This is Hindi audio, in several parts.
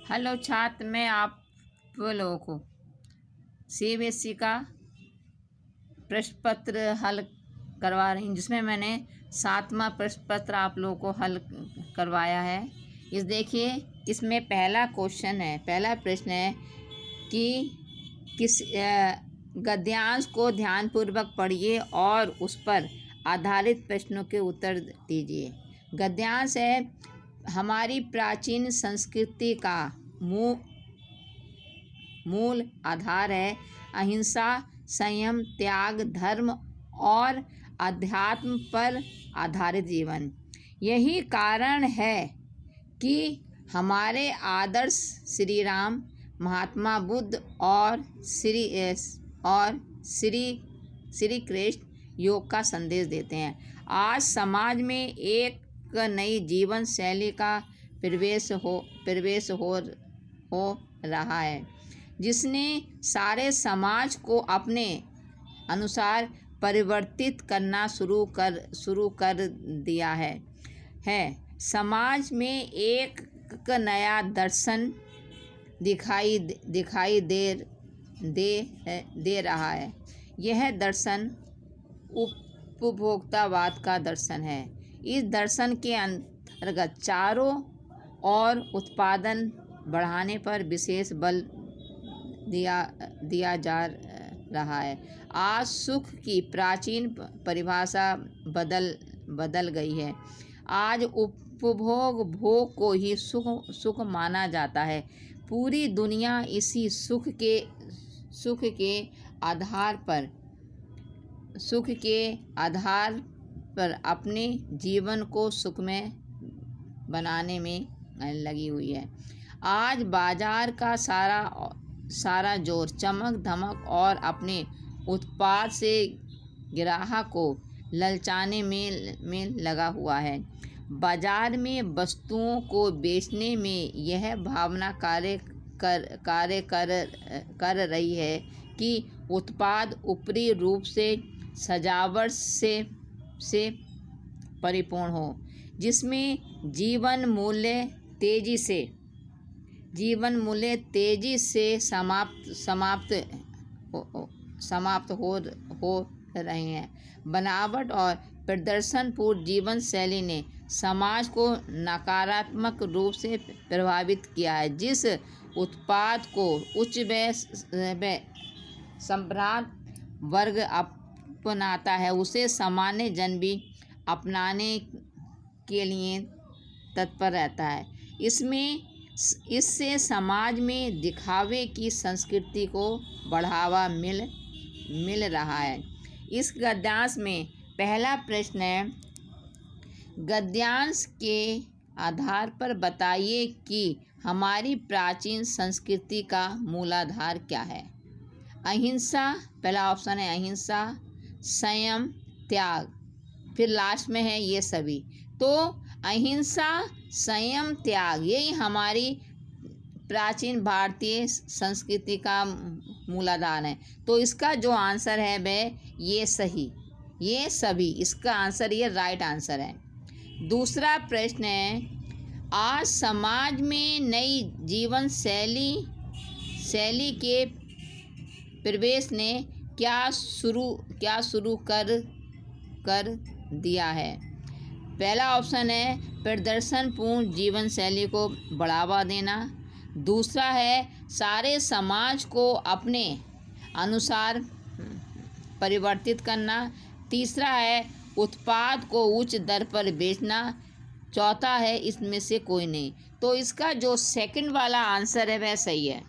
हेलो छात्र, मैं आप लोगों को सीबीएसई का प्रश्न पत्र हल करवा रही हूँ, जिसमें मैंने 7वां प्रश्न पत्र आप लोगों को हल करवाया है। इस देखिए, इसमें पहला क्वेश्चन है, पहला प्रश्न है कि किस गद्यांश को ध्यानपूर्वक पढ़िए और उस पर आधारित प्रश्नों के उत्तर दीजिए। गद्यांश है हमारी प्राचीन संस्कृति का मूल आधार है अहिंसा, संयम, त्याग, धर्म और अध्यात्म पर आधारित जीवन। यही कारण है कि हमारे आदर्श श्री राम, महात्मा बुद्ध और श्री कृष्ण योग का संदेश देते हैं। आज समाज में एक नई जीवन शैली का प्रवेश हो रहा है, जिसने सारे समाज को अपने अनुसार परिवर्तित करना शुरू कर दिया है। समाज में एक नया दर्शन दिखाई दे रहा है। यह दर्शन उपभोक्तावाद का दर्शन है। इस दर्शन के अंतर्गत चारों ओर उत्पादन बढ़ाने पर विशेष बल दिया जा रहा है। आज सुख की प्राचीन परिभाषा बदल गई है। आज उपभोग भोग को ही सुख माना जाता है। पूरी दुनिया इसी सुख के आधार पर अपने जीवन को सुखमय बनाने में लगी हुई है। आज बाजार का सारा जोर चमक धमक और अपने उत्पाद से ग्राहक को ललचाने में लगा हुआ है। बाजार में वस्तुओं को बेचने में यह भावना कार्य कर रही है कि उत्पाद ऊपरी रूप से सजावट से परिपूर्ण हो, जिसमें जीवन मूल्य तेजी से समाप्त हो रहे हैं। बनावट और प्रदर्शनपूर्ण जीवन शैली ने समाज को नकारात्मक रूप से प्रभावित किया है। जिस उत्पाद को उच्च व संभ्रांत वर्ग अपनाता है, उसे सामान्य जन भी अपनाने के लिए तत्पर रहता है। इससे समाज में दिखावे की संस्कृति को बढ़ावा मिल रहा है। इस गद्यांश में पहला प्रश्न है, गद्यांश के आधार पर बताइए कि हमारी प्राचीन संस्कृति का मूलाधार क्या है। अहिंसा, पहला ऑप्शन है अहिंसा, संयम, त्याग, फिर लास्ट में है ये सभी। तो अहिंसा, संयम, त्याग, यही हमारी प्राचीन भारतीय संस्कृति का मूलाधार है। तो इसका जो आंसर है वह ये सभी, इसका आंसर ये राइट आंसर है। दूसरा प्रश्न है, आज समाज में नई जीवन शैली के प्रवेश ने क्या शुरू कर दिया है। पहला ऑप्शन है प्रदर्शनपूर्ण जीवन शैली को बढ़ावा देना। दूसरा है सारे समाज को अपने अनुसार परिवर्तित करना। तीसरा है उत्पाद को उच्च दर पर बेचना। चौथा है इसमें से कोई नहीं। तो इसका जो सेकंड वाला आंसर है वह सही है,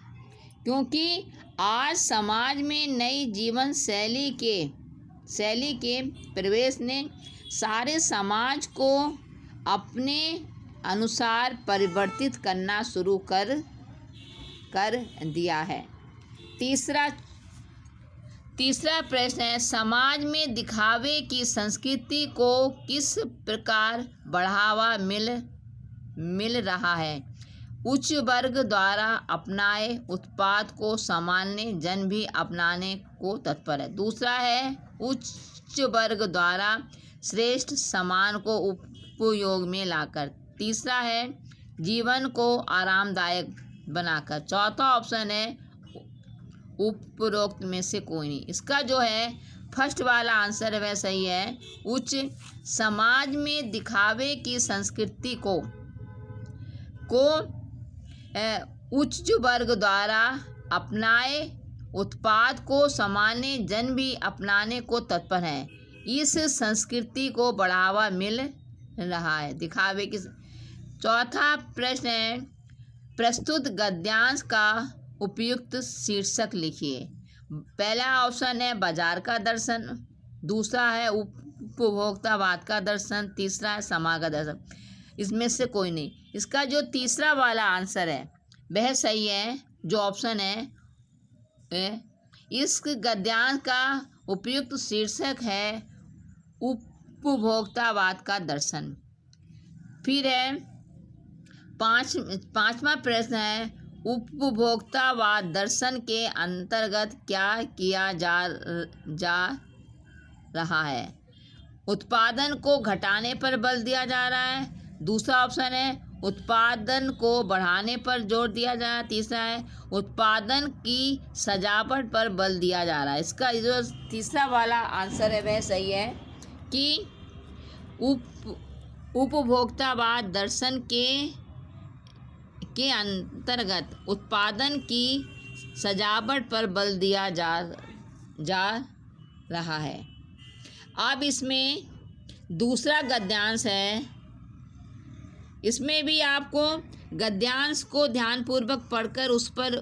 क्योंकि आज समाज में नई जीवन शैली के प्रवेश ने सारे समाज को अपने अनुसार परिवर्तित करना शुरू कर दिया है। तीसरा प्रश्न है, समाज में दिखावे की संस्कृति को किस प्रकार बढ़ावा मिल रहा है। उच्च वर्ग द्वारा अपनाए उपवाद को सामान्य जन भी अपनाने को तत्पर है। दूसरा है उच्च वर्ग द्वारा श्रेष्ठ सामान को उपयोग में लाकर। तीसरा है जीवन को आरामदायक बनाकर। चौथा ऑप्शन है उपरोक्त में से कोई नहीं। इसका जो है फर्स्ट वाला आंसर है वह सही है। उच्च समाज में दिखावे की संस्कृति को उच्च वर्ग द्वारा अपनाए उत्पाद को सामान्य जन भी अपनाने को तत्पर है। इस संस्कृति को बढ़ावा मिल रहा है दिखावे की। चौथा प्रश्न है प्रस्तुत गद्यांश का उपयुक्त शीर्षक लिखिए। पहला ऑप्शन है बाजार का दर्शन, दूसरा है उपभोक्तावाद का दर्शन, तीसरा है समाज का दर्शन। इसमें से कोई नहीं। इसका जो तीसरा वाला आंसर है वह सही है। जो ऑप्शन है इस गद्यांश का उपयुक्त शीर्षक है उपभोक्तावाद का दर्शन। फिर है पांचवा प्रश्न है उपभोक्तावाद दर्शन के अंतर्गत क्या किया जा रहा है। उत्पादन को घटाने पर बल दिया जा रहा है। दूसरा ऑप्शन है उत्पादन को बढ़ाने पर जोर दिया जा रहा है। तीसरा है उत्पादन की सजावट पर बल दिया जा रहा है। इसका जो तीसरा वाला आंसर है वह सही है कि उपभोक्तावाद दर्शन के अंतर्गत उत्पादन की सजावट पर बल दिया जा रहा है। अब इसमें दूसरा गद्यांश है। इसमें भी आपको गद्यांश को ध्यानपूर्वक पढ़कर उस पर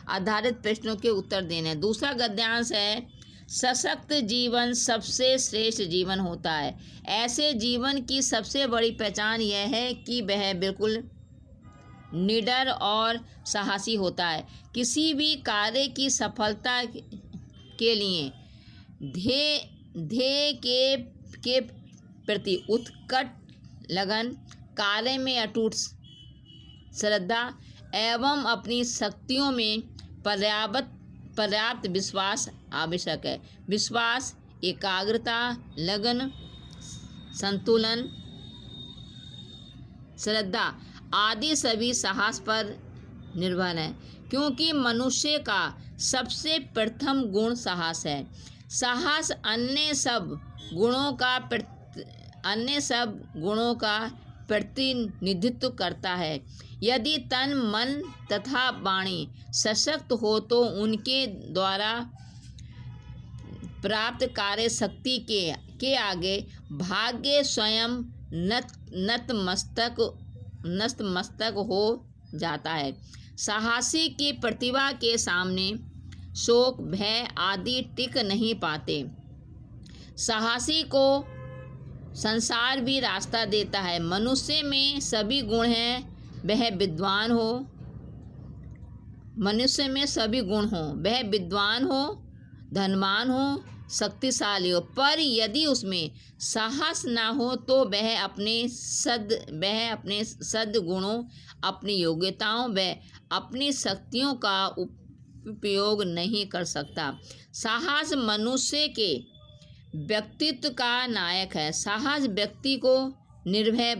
आधारित प्रश्नों के उत्तर देने हैं। दूसरा गद्यांश है सशक्त जीवन सबसे श्रेष्ठ जीवन होता है। ऐसे जीवन की सबसे बड़ी पहचान यह है कि वह बिल्कुल निडर और साहसी होता है। किसी भी कार्य की सफलता के लिए ध्येय के प्रति उत्कट लगन, कार्य में अटूट श्रद्धा एवं अपनी शक्तियों में पर्याप्त विश्वास आवश्यक है। विश्वास, एकाग्रता, लगन, संतुलन, श्रद्धा आदि सभी साहस पर निर्भर है, क्योंकि मनुष्य का सबसे प्रथम गुण साहस है। साहस अन्य सब गुणों का प्रतिनिधित्व करता है। यदि तन, मन तथा वाणी सशक्त हो तो उनके द्वारा प्राप्त कार्य शक्ति के आगे भाग्य स्वयं नतमस्तक हो जाता है। साहसी की प्रतिभा के सामने शोक, भय आदि टिक नहीं पाते। साहसी को संसार भी रास्ता देता है। मनुष्य में सभी गुण हैं, वह विद्वान हो। मनुष्य में सभी गुण हो, वह विद्वान हो, धनवान हो, शक्तिशाली हो, पर यदि उसमें साहस ना हो तो वह अपने सद्गुणों, अपनी योग्यताओं व अपनी शक्तियों का उपयोग नहीं कर सकता। साहस मनुष्य के व्यक्तित्व का नायक है। साहस व्यक्ति को निर्भय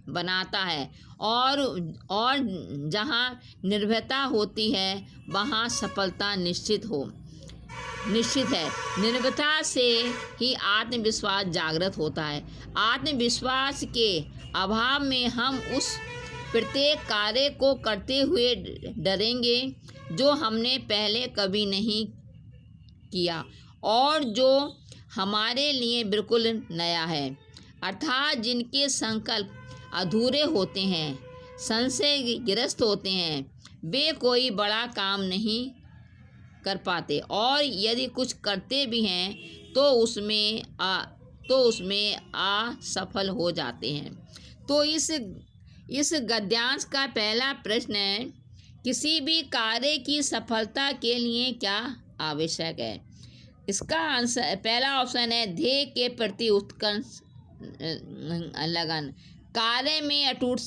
बनाता है और जहाँ निर्भयता होती है वहाँ सफलता निश्चित है। निर्भयता से ही आत्मविश्वास जागृत होता है। आत्मविश्वास के अभाव में हम उस प्रत्येक कार्य को करते हुए डरेंगे जो हमने पहले कभी नहीं किया और जो हमारे लिए बिल्कुल नया है। अर्थात जिनके संकल्प अधूरे होते हैं, संशयग्रस्त होते हैं, वे कोई बड़ा काम नहीं कर पाते और यदि कुछ करते भी हैं तो उसमें असफल हो जाते हैं। तो इस गद्यांश का पहला प्रश्न है किसी भी कार्य की सफलता के लिए क्या आवश्यक है। इसका आंसर पहला ऑप्शन है ध्येय के प्रति उत्कर्ष लगन, कार्य में अटूट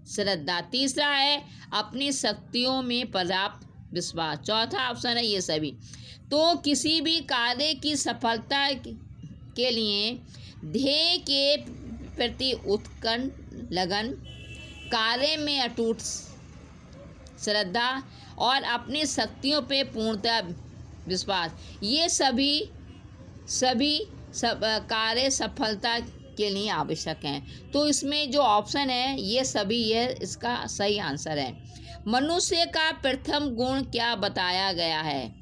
श्रद्धा। तीसरा है अपनी शक्तियों में पर्याप्त विश्वास। चौथा ऑप्शन है ये सभी। तो किसी भी कार्य की सफलता के लिए ध्येय के प्रति उत्कट लगन, कार्य में अटूट श्रद्धा और अपनी शक्तियों पे पूर्णतः विश्वास, ये सभी कार्य सफलता के लिए आवश्यक हैं। तो इसमें जो ऑप्शन है ये सभी, ये इसका सही आंसर है। मनुष्य का प्रथम गुण क्या बताया गया है?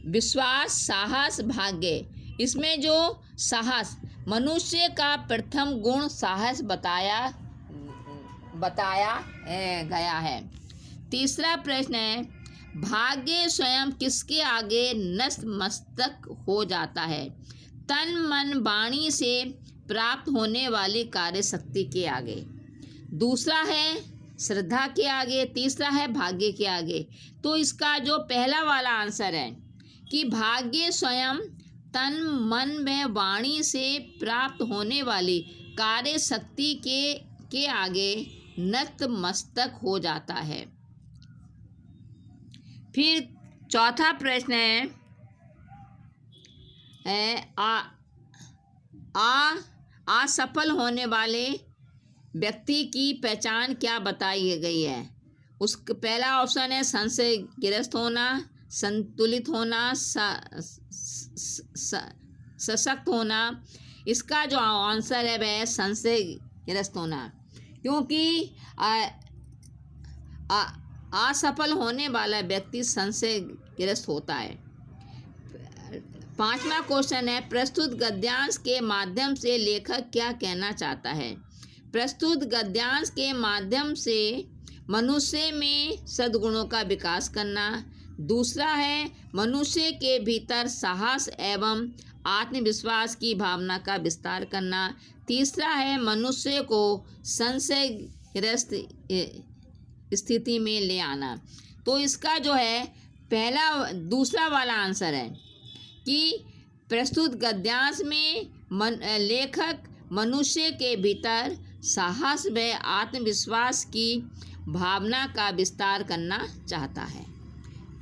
विश्वास, साहस, भाग्य। इसमें जो साहस, मनुष्य का प्रथम गुण साहस बताया गया है। तीसरा प्रश्न है, भाग्य स्वयं किसके आगे नतमस्तक हो जाता है? तन मन वाणी से प्राप्त होने वाली कार्य शक्ति के आगे। दूसरा है श्रद्धा के आगे, तीसरा है भाग्य के आगे। तो इसका जो पहला वाला आंसर है कि भाग्य स्वयं तन मन में वाणी से प्राप्त होने वाली कार्य शक्ति के आगे नतमस्तक हो जाता है। फिर चौथा प्रश्न है असफल होने वाले व्यक्ति की पहचान क्या बताई गई है? उसका पहला ऑप्शन है संशयग्रस्त होना, संतुलित होना, सशक्त होना। इसका जो आंसर है वह संशयग्रस्त होना, क्योंकि असफल होने वाला व्यक्ति संशयग्रस्त होता है। पांचवा क्वेश्चन है, प्रस्तुत गद्यांश के माध्यम से लेखक क्या कहना चाहता है? प्रस्तुत गद्यांश के माध्यम से मनुष्य में सद्गुणों का विकास करना। दूसरा है मनुष्य के भीतर साहस एवं आत्मविश्वास की भावना का विस्तार करना। तीसरा है मनुष्य को संशयग्रस्त स्थिति में ले आना। तो इसका जो है दूसरा वाला आंसर है कि प्रस्तुत गद्यांश में लेखक मनुष्य के भीतर साहस व आत्मविश्वास की भावना का विस्तार करना चाहता है।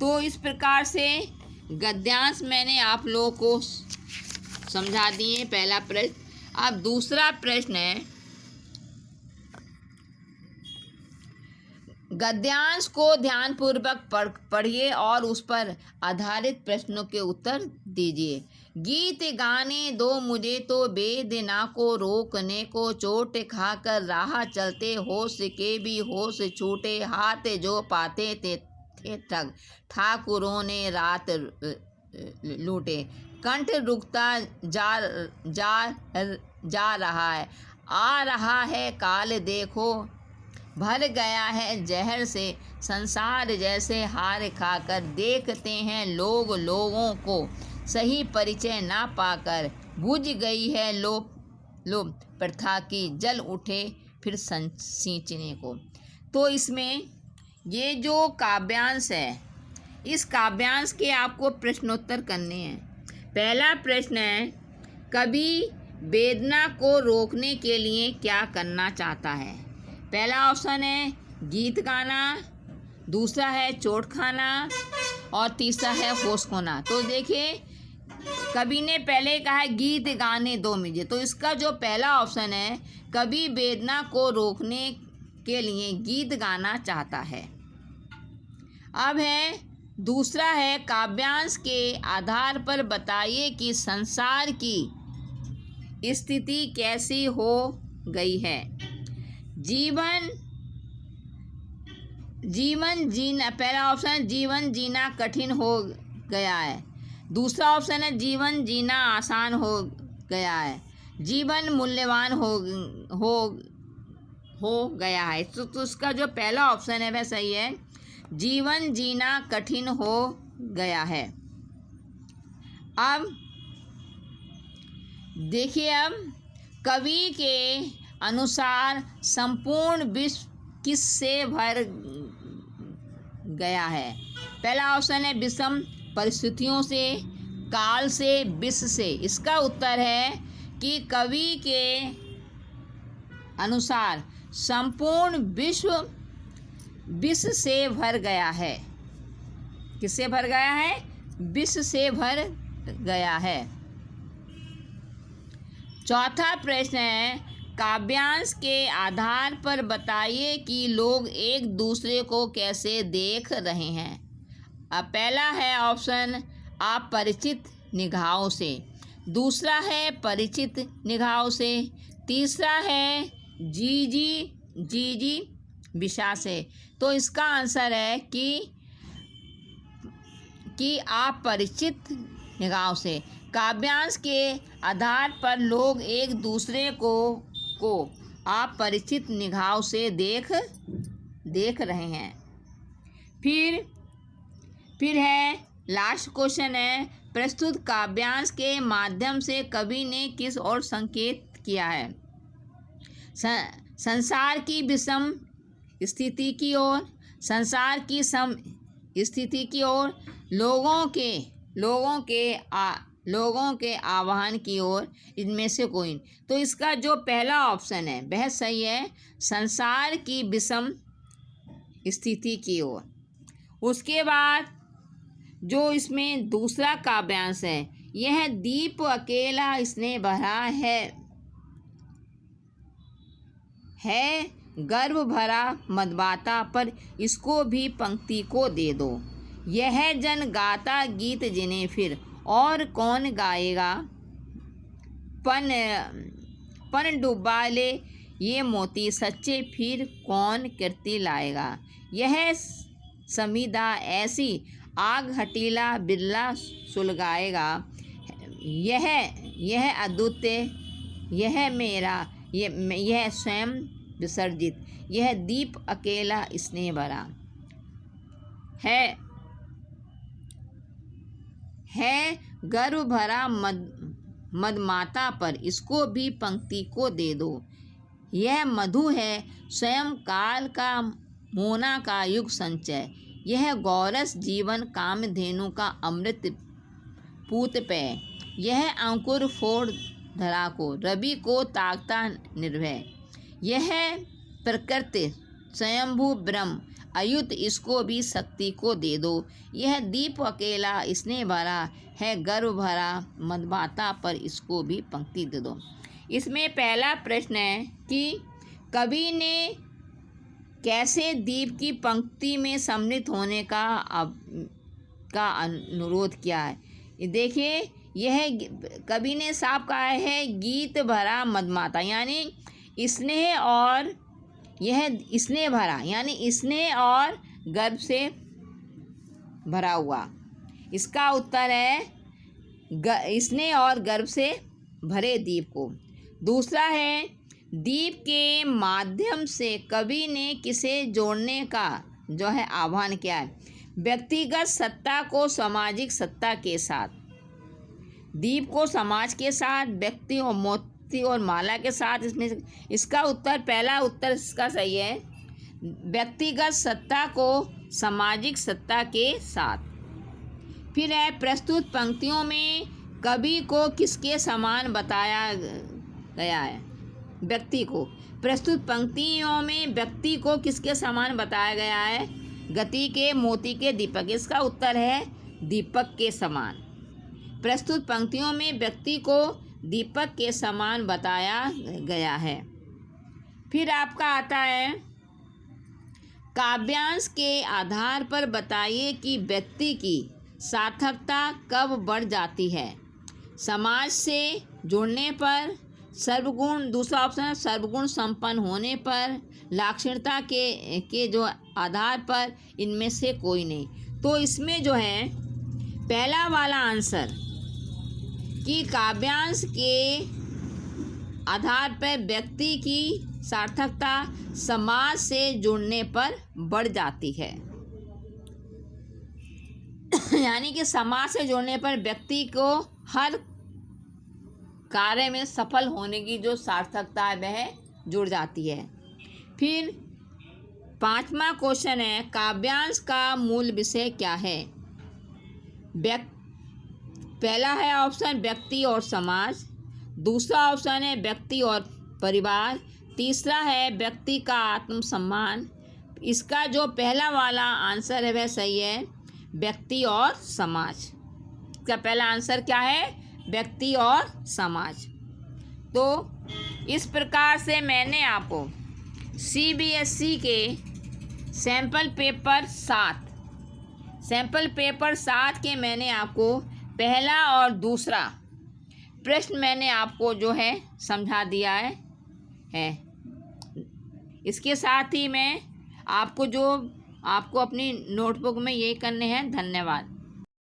तो इस प्रकार से गद्यांश मैंने आप लोगों को समझा दिए पहला प्रश्न। अब दूसरा प्रश्न है, गद्यांश को ध्यानपूर्वक पढ़िए और उस पर आधारित प्रश्नों के उत्तर दीजिए। गीत गाने दो मुझे तो बेदना को रोकने को, चोट खाकर राह चलते होश के भी होश छूटे, हाथ जो पाते थे ठग ठाकुरों ने रात लूटे, कंठ रुकता जा रहा है, आ रहा है काल देखो, भर गया है जहर से संसार जैसे, हार खाकर देखते हैं लोग लोगों को, सही परिचय ना पाकर, बुझ गई है लो प्रथा की, जल उठे फिर सींचने को। तो इसमें ये जो काव्यांश है, इस काव्यांश के आपको प्रश्नोत्तर करने हैं। पहला प्रश्न है, कवि वेदना को रोकने के लिए क्या करना चाहता है? पहला ऑप्शन है गीत गाना, दूसरा है चोट खाना और तीसरा है होश खोना। तो देखिए कवि ने पहले कहा है गीत गाने दो मुझे, तो इसका जो पहला ऑप्शन है कवि वेदना को रोकने के लिए गीत गाना चाहता है। अब है दूसरा है, काव्यांश के आधार पर बताइए कि संसार की स्थिति कैसी हो गई है। जीवन जीना, पहला ऑप्शन जीवन जीना कठिन हो गया है, दूसरा ऑप्शन है जीवन जीना आसान हो गया है, जीवन मूल्यवान हो गया है। तो उसका जो पहला ऑप्शन है वह सही है, जीवन जीना कठिन हो गया है। अब देखिए, अब कवि के अनुसार संपूर्ण विश्व किससे भर गया है? पहला ऑप्शन है विषम परिस्थितियों से, काल से, विष से। इसका उत्तर है कि कवि के अनुसार संपूर्ण विश्व विष से भर गया है। किससे भर गया है? विष से भर गया है। चौथा प्रश्न है, काव्यांश के आधार पर बताइए कि लोग एक दूसरे को कैसे देख रहे हैं। अब पहला है ऑप्शन अपरिचित निगाहों से, दूसरा है परिचित निगाहों से, तीसरा है जी विशा से। तो इसका आंसर है कि अपरिचित निगाहों से। काव्यांश के आधार पर लोग एक दूसरे को अपरिचित निगाहों से देख रहे हैं। फिर है लास्ट क्वेश्चन है, प्रस्तुत काव्यांश के माध्यम से कवि ने किस ओर संकेत किया है। संसार की विषम स्थिति की ओर, संसार की सम स्थिति की ओर, लोगों के आह्वान की ओर, इनमें से कोई। तो इसका जो पहला ऑप्शन है वह सही है, संसार की विषम स्थिति की ओर। उसके बाद जो इसमें दूसरा काव्यांश है, यह दीप अकेला स्नेह भरा है गर्व भरा मदबाता पर इसको भी पंक्ति को दे दो। यह जन गाता गीत जिन्हें फिर और कौन गाएगा, पन डुबा ले ये मोती सच्चे फिर कौन कीर्ति लाएगा। यह समीदा ऐसी आग हटीला बिरला सुलगाएगा। यह अद्वितीय, यह मेरा, यह स्वयं विसर्जित, यह दीप अकेला स्नेह भरा है गर्व भरा मदमाता पर इसको भी पंक्ति को दे दो। यह मधु है स्वयं काल का मोना का युग संचय। यह गौरस जीवन कामधेनु का अमृत पूत पेय। यह अंकुर फोड़ धरा को रवि को ताकता निर्भय। यह प्रकृति स्वयंभू ब्रह्म अयुत इसको भी शक्ति को दे दो। यह दीप अकेला स्नेह भरा है गर्व भरा मदमाता पर इसको भी पंक्ति दे दो। इसमें पहला प्रश्न है कि कवि ने कैसे दीप की पंक्ति में सम्मिलित होने का अनुरोध किया है। देखिए, यह कवि ने साफ कहा है गीत भरा मदमाता, यानी स्नेह और यह स्नेह भरा यानी स्नेह और गर्व से भरा हुआ। इसका उत्तर है स्नेह और गर्व से भरे दीप को। दूसरा है दीप के माध्यम से कवि ने किसे जोड़ने का जो है आह्वान किया है। व्यक्तिगत सत्ता को सामाजिक सत्ता के साथ, दीप को समाज के साथ, व्यक्ति और मोती और माला के साथ। इसमें इसका उत्तर पहला उत्तर इसका सही है, व्यक्तिगत सत्ता को सामाजिक सत्ता के साथ। फिर है प्रस्तुत पंक्तियों में कवि को किसके समान बताया गया है। व्यक्ति को प्रस्तुत पंक्तियों में व्यक्ति को किसके समान बताया गया है। गति के, मोती के, दीपक। इसका उत्तर है दीपक के समान। प्रस्तुत पंक्तियों में व्यक्ति को दीपक के समान बताया गया है। फिर आपका आता है काव्यांश के आधार पर बताइए कि व्यक्ति की सार्थकता कब बढ़ जाती है। समाज से जुड़ने पर, सर्वगुण, दूसरा ऑप्शन है सर्वगुण संपन्न होने पर, लाक्षणिकता के जो आधार पर, इनमें से कोई नहीं। तो इसमें जो है पहला वाला आंसर कि काव्यांश के आधार पर व्यक्ति की सार्थकता समाज से जुड़ने पर बढ़ जाती है। यानी कि समाज से जुड़ने पर व्यक्ति को हर कार्य में सफल होने की जो सार्थकता है वह जुड़ जाती है। फिर पांचवा क्वेश्चन है काव्यांश का मूल विषय क्या है। पहला है ऑप्शन व्यक्ति और समाज, दूसरा ऑप्शन है व्यक्ति और परिवार, तीसरा है व्यक्ति का आत्मसम्मान। इसका जो पहला वाला आंसर है वह सही है, व्यक्ति और समाज। इसका पहला आंसर क्या है, व्यक्ति और समाज। तो इस प्रकार से मैंने आपको CBSE के सैम्पल पेपर 7 के मैंने आपको पहला और दूसरा प्रश्न मैंने आपको जो है समझा दिया है। इसके साथ ही मैं आपको अपनी नोटबुक में ये करने हैं। धन्यवाद।